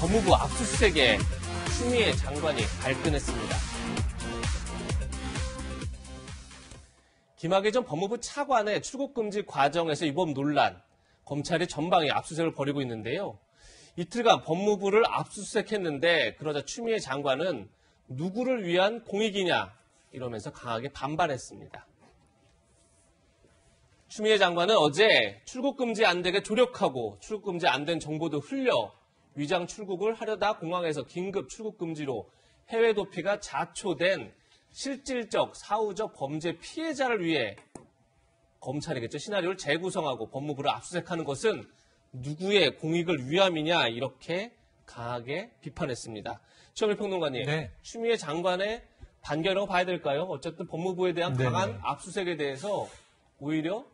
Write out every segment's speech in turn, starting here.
법무부 압수수색에 추미애 장관이 발끈했습니다. 김학의 전 법무부 차관의 출국금지 과정에서 위법 논란, 검찰이 전방위 압수수색을 벌이고 있는데요. 이틀간 법무부를 압수수색했는데 그러자 추미애 장관은 누구를 위한 공익이냐 이러면서 강하게 반발했습니다. 추미애 장관은 어제 출국금지 안 되게 조력하고 출국금지 안 된 정보도 흘려 위장 출국을 하려다 공항에서 긴급 출국금지로 해외 도피가 자초된 실질적 사후적 범죄 피해자를 위해 검찰이겠죠. 시나리오를 재구성하고 법무부를 압수수색하는 것은 누구의 공익을 위함이냐 이렇게 강하게 비판했습니다. 최영일 평론가님, 네. 추미애 장관의 반견이라고 봐야 될까요? 어쨌든 법무부에 대한 강한 네네. 압수수색에 대해서 오히려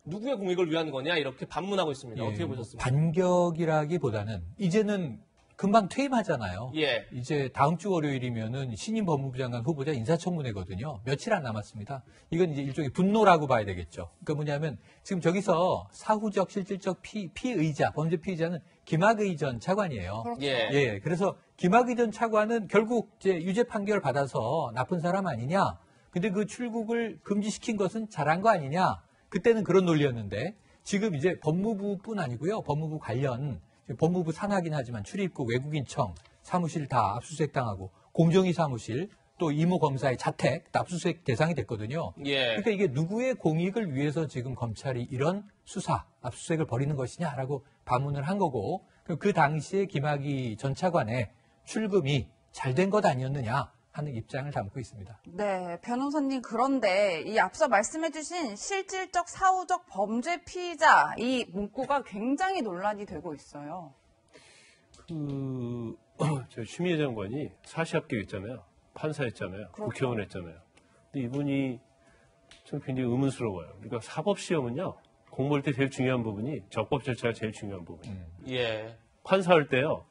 누구의 공익을 위한 거냐 이렇게 반문하고 있습니다. 예, 어떻게 보셨습니까? 반격이라기보다는 이제는 금방 퇴임하잖아요. 예. 이제 다음 주 월요일이면은 신임 법무부 장관 후보자 인사청문회거든요. 며칠 안 남았습니다. 이건 이제 일종의 분노라고 봐야 되겠죠. 그러니까 뭐냐면 지금 저기서 사후적 실질적 피의자, 범죄 피의자는 김학의 전 차관이에요. 그렇죠. 예. 예. 그래서 김학의 전 차관은 결국 이제 유죄 판결 받아서 나쁜 사람 아니냐. 근데 그 출국을 금지시킨 것은 잘한 거 아니냐. 그때는 그런 논리였는데 지금 이제 법무부뿐 아니고요. 법무부 관련 법무부 산하긴 하지만 출입국 외국인청 사무실 다 압수수색 당하고 공정위 사무실 또 이모 검사의 자택 압수수색 대상이 됐거든요. 예. 그러니까 이게 누구의 공익을 위해서 지금 검찰이 이런 수사 압수수색을 벌이는 것이냐라고 반문을 한 거고 그 당시에 김학의 전 차관의 출금이 잘 된 것 아니었느냐 하는 입장을 담고 있습니다. 네, 변호사님 그런데 이 앞서 말씀해주신 실질적 사후적 범죄 피의자 이 문구가 굉장히 논란이 되고 있어요. 저 추미애 장관이 사시합격했잖아요. 판사했잖아요. 그렇죠. 국회의원 했잖아요. 근데 이분이 좀 굉장히 의문스러워요. 그러니까 사법시험은요. 공부할 때 제일 중요한 부분이 적법 절차가 제일 중요한 부분이에요. 예. 판사할 때요.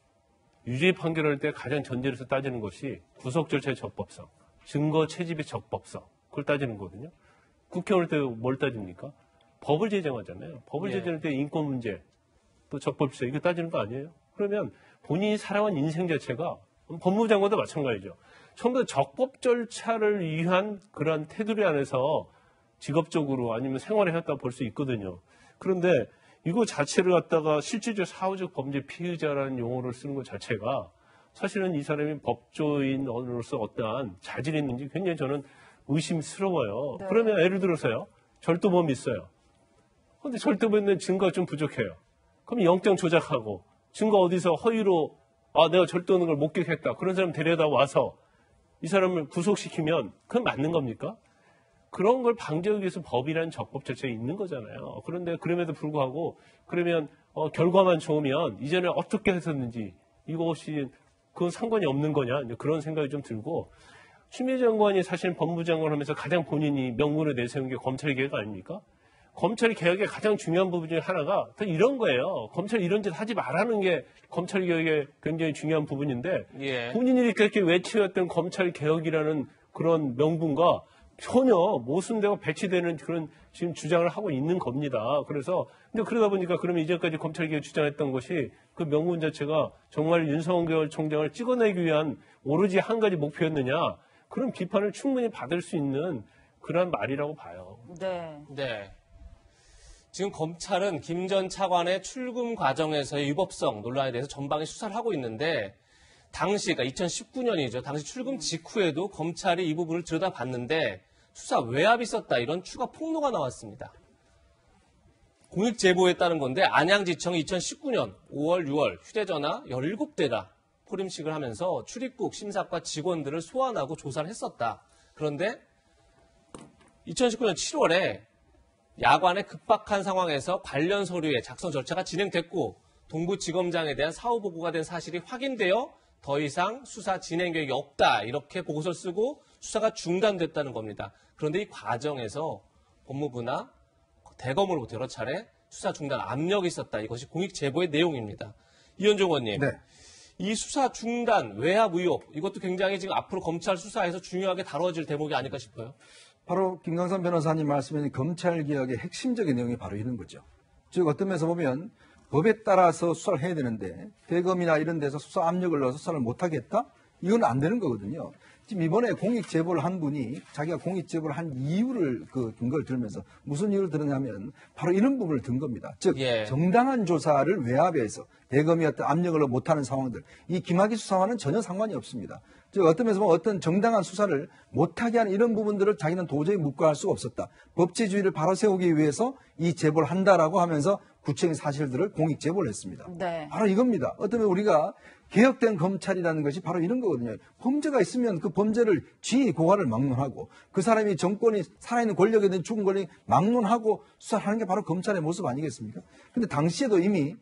유죄 판결할 때 가장 전제로서 따지는 것이 구속 절차의 적법성, 증거 채집의 적법성, 그걸 따지는 거거든요. 국회의원 할 때 뭘 따집니까? 법을 제정하잖아요. 법을 예. 제정할 때 인권 문제, 또 적법성, 이거 따지는 거 아니에요? 그러면 본인이 살아온 인생 자체가 법무부 장관도 마찬가지죠. 전부 다 적법 절차를 위한 그런 테두리 안에서 직업적으로 아니면 생활을 했다 볼 수 있거든요. 그런데 이거 자체를 갖다가 실질적 사후적 범죄 피의자라는 용어를 쓰는 것 자체가 사실은 이 사람이 법조인으로서 어떠한 자질이 있는지 굉장히 저는 의심스러워요. 네. 그러면 예를 들어서요. 절도범이 있어요. 그런데 절도범은 증거가 좀 부족해요. 그럼 영장 조작하고 증거 어디서 허위로 내가 절도하는 걸 목격했다. 그런 사람 데려다 와서 이 사람을 구속시키면 그건 맞는 겁니까? 그런 걸 방지하기 위해서 법이라는 적법 절차가 있는 거잖아요. 그런데 그럼에도 불구하고 그러면 결과만 좋으면 이전에 어떻게 했었는지 이것이 그건 상관이 없는 거냐 그런 생각이 좀 들고 추미애 장관이 사실 법무부 장관을 하면서 가장 본인이 명분을 내세운 게 검찰개혁 아닙니까? 검찰개혁의 가장 중요한 부분 중에 하나가 또 이런 거예요. 검찰 이런 짓 하지 말라는 게 검찰개혁의 굉장히 중요한 부분인데 예. 본인이 그렇게 외치었던 검찰개혁이라는 그런 명분과 전혀 모순되고 배치되는 그런 지금 주장을 하고 있는 겁니다. 그래서 근데 그러다 보니까 그러면 이전까지 검찰개혁 주장했던 것이 그 명분 자체가 정말 윤석열 총장을 찍어내기 위한 오로지 한 가지 목표였느냐 그런 비판을 충분히 받을 수 있는 그런 말이라고 봐요. 네. 네. 지금 검찰은 김 전 차관의 출금 과정에서의 위법성 논란에 대해서 전방위 수사를 하고 있는데 당시가 2019년이죠. 당시 출금 직후에도 검찰이 이 부분을 들여다봤는데 수사 외압이 있었다 이런 추가 폭로가 나왔습니다. 공익 제보에 따른 건데 안양지청이 2019년 5월, 6월 휴대전화 17대가 포림식을 하면서 출입국 심사과 직원들을 소환하고 조사를 했었다. 그런데 2019년 7월에 야관의 급박한 상황에서 관련 서류의 작성 절차가 진행됐고 동부지검장에 대한 사후 보고가 된 사실이 확인되어 더 이상 수사 진행 계획이 없다 이렇게 보고서를 쓰고 수사가 중단됐다는 겁니다. 그런데 이 과정에서 법무부나 대검으로부터 여러 차례 수사 중단 압력이 있었다. 이것이 공익 제보의 내용입니다. 이현종 의원님, 네. 이 수사 중단, 외압 의혹 이것도 굉장히 지금 앞으로 검찰 수사에서 중요하게 다뤄질 대목이 아닐까 싶어요. 바로 김강선 변호사님 말씀하신 검찰개혁의 핵심적인 내용이 바로 이런 거죠. 즉 어떤 면에서 보면 법에 따라서 수사를 해야 되는데 대검이나 이런 데서 수사 압력을 넣어서 수사를 못하겠다? 이건 안 되는 거거든요. 지금 이번에 공익 제보를 한 분이 자기가 공익 제보를 한 이유를 그 근거를 들으면서 무슨 이유를 들었냐면 바로 이런 부분을 든 겁니다. 즉 예. 정당한 조사를 외압해서 대검이 어떤 압력을 못하는 상황들, 이 김학의 수사와는 전혀 상관이 없습니다. 즉 어떤 면에서 보면 어떤 정당한 수사를 못하게 하는 이런 부분들을 자기는 도저히 묵과할 수가 없었다. 법치주의를 바로 세우기 위해서 이 제보를 한다라고 하면서 구체적인 사실들을 공익 제보를 했습니다. 네. 바로 이겁니다. 어쩌면 우리가 개혁된 검찰이라는 것이 바로 이런 거거든요. 범죄가 있으면 그 범죄를 지휘 고발을 막론하고 그 사람이 정권이 살아있는 권력이든 죽은 권력이 막론하고 수사를 하는 게 바로 검찰의 모습 아니겠습니까? 근데 당시에도 이미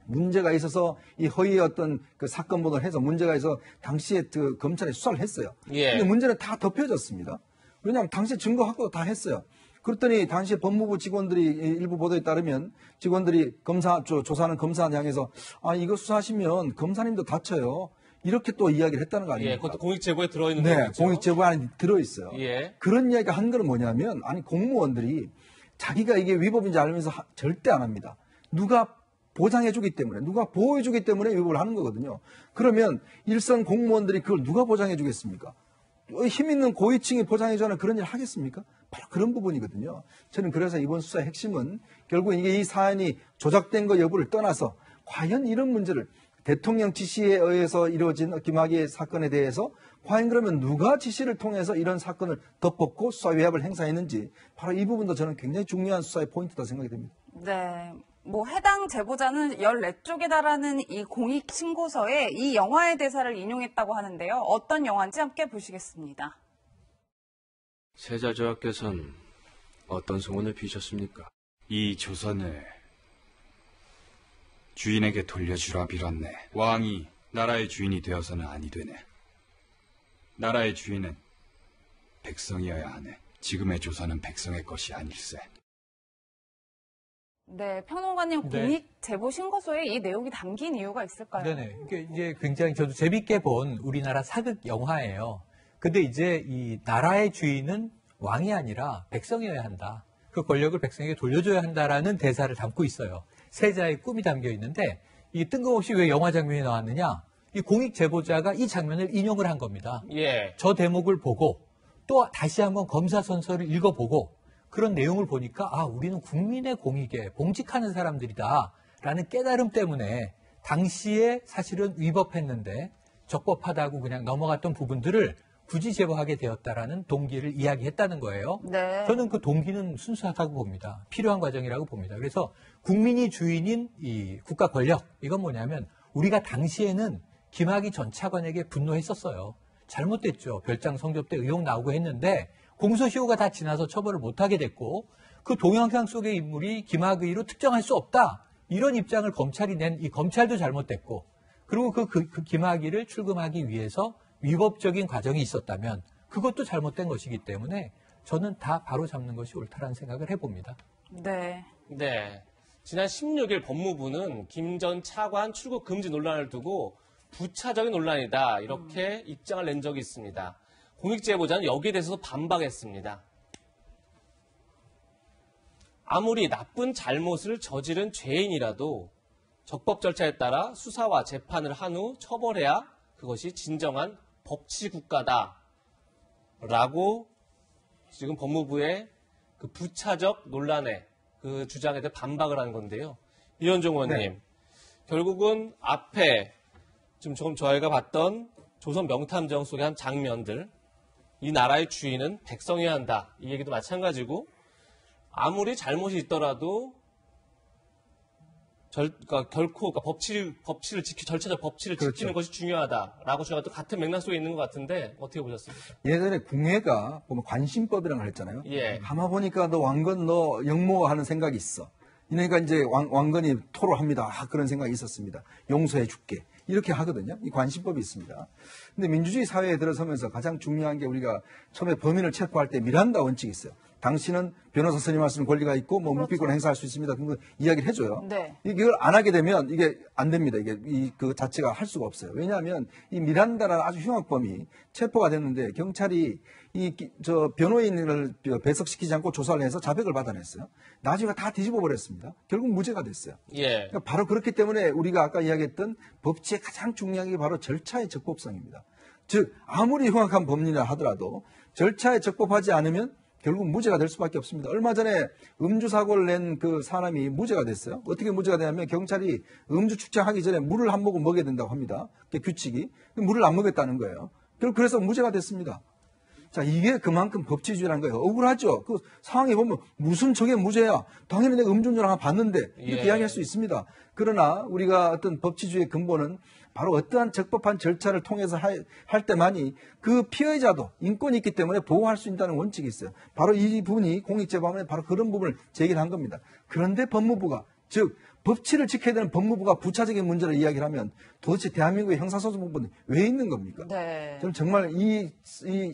문제가 있어서 이 허위의 어떤 그 사건 보도를 해서 문제가 있어서 당시에 그 검찰에 수사를 했어요. 예. 근데 문제는 다 덮여졌습니다. 왜냐하면 당시에 증거 확보 다 했어요. 그랬더니 당시에 법무부 직원들이 일부 보도에 따르면 직원들이 조사하는 검사를 향해서 이거 수사하시면 검사님도 다쳐요. 이렇게 또 이야기를 했다는 거 아닙니까? 예, 그것도 공익 제보에 들어있는 네, 거죠. 공익 제보 안에 들어있어요. 예. 그런 이야기가 한 거는 뭐냐면 공무원들이 자기가 이게 위법인지 알면서 절대 안 합니다. 누가 보장해주기 때문에, 누가 보호해주기 때문에 위법을 하는 거거든요. 그러면 일선 공무원들이 그걸 누가 보장해주겠습니까? 힘 있는 고위층이 보장해주는 그런 일을 하겠습니까? 바로 그런 부분이거든요. 저는 그래서 이번 수사의 핵심은 결국 이게 이 사안이 조작된 거 여부를 떠나서 과연 이런 문제를 대통령 지시에 의해서 이루어진 김학의 사건에 대해서 과연 그러면 누가 지시를 통해서 이런 사건을 덮었고 수사 외압을 행사했는지 바로 이 부분도 저는 굉장히 중요한 수사의 포인트다 생각이 됩니다. 네. 해당 제보자는 14쪽에 달하는 이 공익 신고서에 이 영화의 대사를 인용했다고 하는데요. 어떤 영화인지 함께 보시겠습니다. 세자저하께서는 어떤 소원을 비셨습니까? 이 조선을 주인에게 돌려주라 빌었네. 왕이 나라의 주인이 되어서는 아니 되네. 나라의 주인은 백성이어야 하네. 지금의 조선은 백성의 것이 아닐세. 네, 평론가님 네. 공익 제보 신고서에 이 내용이 담긴 이유가 있을까요? 네네. 이게 이제 굉장히 저도 재밌게 본 우리나라 사극 영화예요. 근데 이제 이 나라의 주인은 왕이 아니라 백성이어야 한다. 그 권력을 백성에게 돌려줘야 한다라는 대사를 담고 있어요. 세자의 꿈이 담겨 있는데 이 뜬금없이 왜 영화 장면이 나왔느냐? 이 공익 제보자가 이 장면을 인용을 한 겁니다. 예. 저 대목을 보고 또 다시 한번 검사 선서를 읽어보고 그런 내용을 보니까 우리는 국민의 공익에 봉직하는 사람들이다라는 깨달음 때문에 당시에 사실은 위법했는데 적법하다고 그냥 넘어갔던 부분들을 굳이 제보하게 되었다라는 동기를 이야기했다는 거예요. 네. 저는 그 동기는 순수하다고 봅니다. 필요한 과정이라고 봅니다. 그래서 국민이 주인인 이 국가 권력, 이건 뭐냐면 우리가 당시에는 김학의 전 차관에게 분노했었어요. 잘못됐죠. 별장 성접 때 의혹 나오고 했는데 공소시효가 다 지나서 처벌을 못하게 됐고 그 동영상 속의 인물이 김학의로 특정할 수 없다. 이런 입장을 검찰이 낸 이 검찰도 잘못됐고 그리고 그 김학의를 출금하기 위해서 위법적인 과정이 있었다면 그것도 잘못된 것이기 때문에 저는 다 바로 잡는 것이 옳다라는 생각을 해봅니다. 네. 네. 지난 16일 법무부는 김 전 차관 출국 금지 논란을 두고 부차적인 논란이다. 이렇게 입장을 낸 적이 있습니다. 공익제보자는 여기에 대해서 반박했습니다. 아무리 나쁜 잘못을 저지른 죄인이라도 적법 절차에 따라 수사와 재판을 한 후 처벌해야 그것이 진정한 법치국가다. 라고 지금 법무부의 그 부차적 논란에 그 주장에 대해 반박을 하는 건데요. 이현종 의원님, 네. 결국은 앞에 지금 조금 저희가 봤던 조선 명탐정 속의 한 장면들, 이 나라의 주인은 백성이어야 한다. 이 얘기도 마찬가지고 아무리 잘못이 있더라도 결코 법치를 절차적 법치를 그렇죠. 지키는 것이 중요하다라고 저희가 또 같은 맥락 속에 있는 것 같은데 어떻게 보셨습니까? 예전에 궁예가 보면 관심법이라는 걸 했잖아요. 예. 가만 보니까 너 왕건 너 영모하는 생각이 있어. 그러니까 이제 왕건이 토로합니다. 그런 생각이 있었습니다. 용서해 줄게. 이렇게 하거든요. 이 관심법이 있습니다. 근데 민주주의 사회에 들어서면서 가장 중요한 게 우리가 처음에 범인을 체포할 때 미란다 원칙이 있어요. 당신은 변호사 선임할 수 있는 권리가 있고 뭐 묵비권 행사할 수 있습니다. 그런 거 이야기를 해줘요. 네. 이걸 안 하게 되면 이게 안 됩니다. 이게 그 자체가 할 수가 없어요. 왜냐하면 이 미란다라는 아주 흉악범이 체포가 됐는데 경찰이 저 변호인을 배석시키지 않고 조사를 해서 자백을 받아냈어요. 나중에 다 뒤집어 버렸습니다. 결국 무죄가 됐어요. 예. 그러니까 바로 그렇기 때문에 우리가 아까 이야기했던 법치의 가장 중요한 게 바로 절차의 적법성입니다. 즉 아무리 흉악한 법리라 하더라도 절차에 적법하지 않으면 결국 무죄가 될 수밖에 없습니다. 얼마 전에 음주 사고를 낸 그 사람이 무죄가 됐어요. 어떻게 무죄가 되냐면 경찰이 음주 측정하기 전에 물을 한 모금 먹여야 된다고 합니다. 그게 규칙이. 물을 안 먹였다는 거예요. 그래서 무죄가 됐습니다. 자, 이게 그만큼 법치주의라는 거예요. 억울하죠? 그 상황에 보면 무슨 저게 무죄야? 당연히 내가 음주운전을 봤는데 이렇게 예. 이야기할 수 있습니다. 그러나 우리가 어떤 법치주의의 근본은 바로 어떠한 적법한 절차를 통해서 할 때만이 그 피해자도 인권이 있기 때문에 보호할 수 있다는 원칙이 있어요. 바로 이 부분이 공익재판에 바로 그런 부분을 제기를 한 겁니다. 그런데 법무부가 즉 법치를 지켜야 되는 법무부가 부차적인 문제를 이야기를 하면 도대체 대한민국의 형사소송법은 왜 있는 겁니까? 네. 저는 정말 이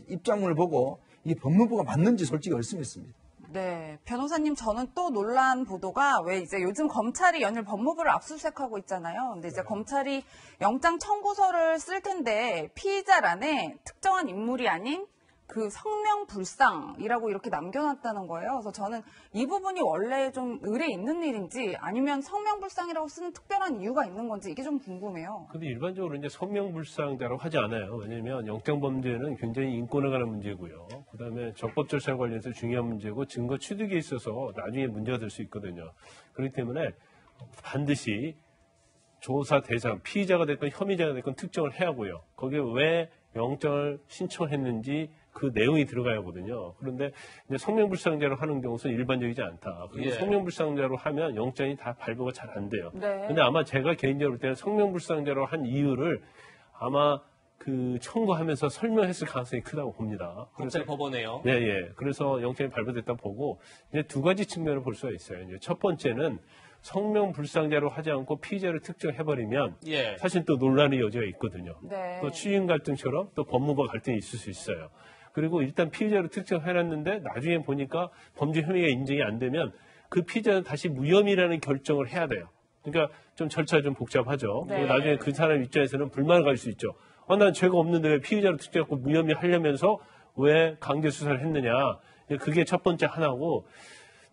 입장문을 보고 이 법무부가 맞는지 솔직히 의심했습니다. 네, 변호사님, 저는 또 논란 보도가 왜 이제 요즘 검찰이 연일 법무부를 압수수색하고 있잖아요. 근데 이제 검찰이 영장 청구서를 쓸 텐데 피의자란에 특정한 인물이 아닌 그 성명불상이라고 이렇게 남겨놨다는 거예요. 그래서 저는 이 부분이 원래 좀 의례 있는 일인지 아니면 성명불상이라고 쓰는 특별한 이유가 있는 건지 이게 좀 궁금해요. 근데 일반적으로 이제 성명불상자라고 하지 않아요. 왜냐하면 영장범죄는 굉장히 인권에 관한 문제고요. 그다음에 적법 절차에 관련해서 중요한 문제고 증거 취득에 있어서 나중에 문제가 될 수 있거든요. 그렇기 때문에 반드시 조사 대상, 피의자가 됐건 혐의자가 됐건 특정을 해야 하고요. 거기에 왜 영장을 신청했는지 그 내용이 들어가야 하거든요. 그런데 이제 성명불상자로 하는 경우는 일반적이지 않다. 그리고 예. 성명불상자로 하면 영장이 다 발부가 잘 안 돼요. 네. 근데 아마 제가 개인적으로 볼 때는 성명불상자로 한 이유를 아마 그 청구하면서 설명했을 가능성이 크다고 봅니다. 검찰 법원에요. 네, 예. 그래서 영장이 발부됐다 보고 이제 두 가지 측면을 볼 수가 있어요. 이제 첫 번째는 성명불상자로 하지 않고 피의자를 특정해버리면 예. 사실 또 논란의 여지가 있거든요. 네. 또 취임 갈등처럼 또 법무부 갈등이 있을 수 있어요. 그리고 일단 피의자로 특정해놨는데 나중에 보니까 범죄 혐의가 인정이 안 되면 그 피의자는 다시 무혐의라는 결정을 해야 돼요. 그러니까 좀 절차가 좀 복잡하죠. 네. 그리고 나중에 그 사람 입장에서는 불만을 가질 수 있죠. 난 죄가 없는데 왜 피의자로 특정하고 무혐의 하려면서 왜 강제 수사를 했느냐. 그게 첫 번째 하나고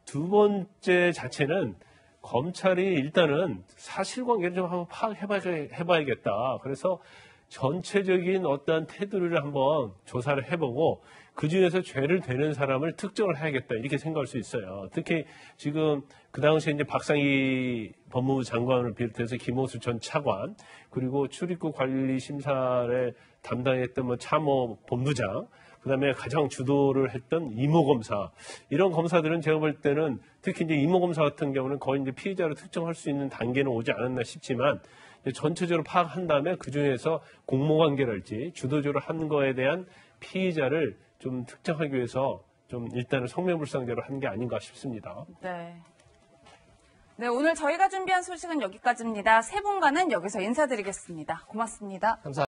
두 번째 자체는 검찰이 일단은 사실관계를 좀 한번 파악해봐야겠다. 그래서 전체적인 어떤 테두리를 한번 조사를 해보고 그중에서 죄를 되는 사람을 특정을 해야겠다. 이렇게 생각할 수 있어요. 특히 지금 그 당시에 이제 박상희 법무부 장관을 비롯해서 김호수 전 차관 그리고 출입국 관리 심사를 담당했던 뭐 참모 본부장 그다음에 가장 주도를 했던 이모 검사 이런 검사들은 제가 볼 때는 특히 이제 이모 검사 같은 경우는 거의 이제 피의자로 특정할 수 있는 단계는 오지 않았나 싶지만 전체적으로 파악한 다음에 그 중에서 공모관계랄지 주도적으로 한 거에 대한 피의자를 좀 특정하기 위해서 좀 일단은 성명불상자로 한 게 아닌가 싶습니다. 네. 네, 오늘 저희가 준비한 소식은 여기까지입니다. 세 분과는 여기서 인사드리겠습니다. 고맙습니다. 감사합니다.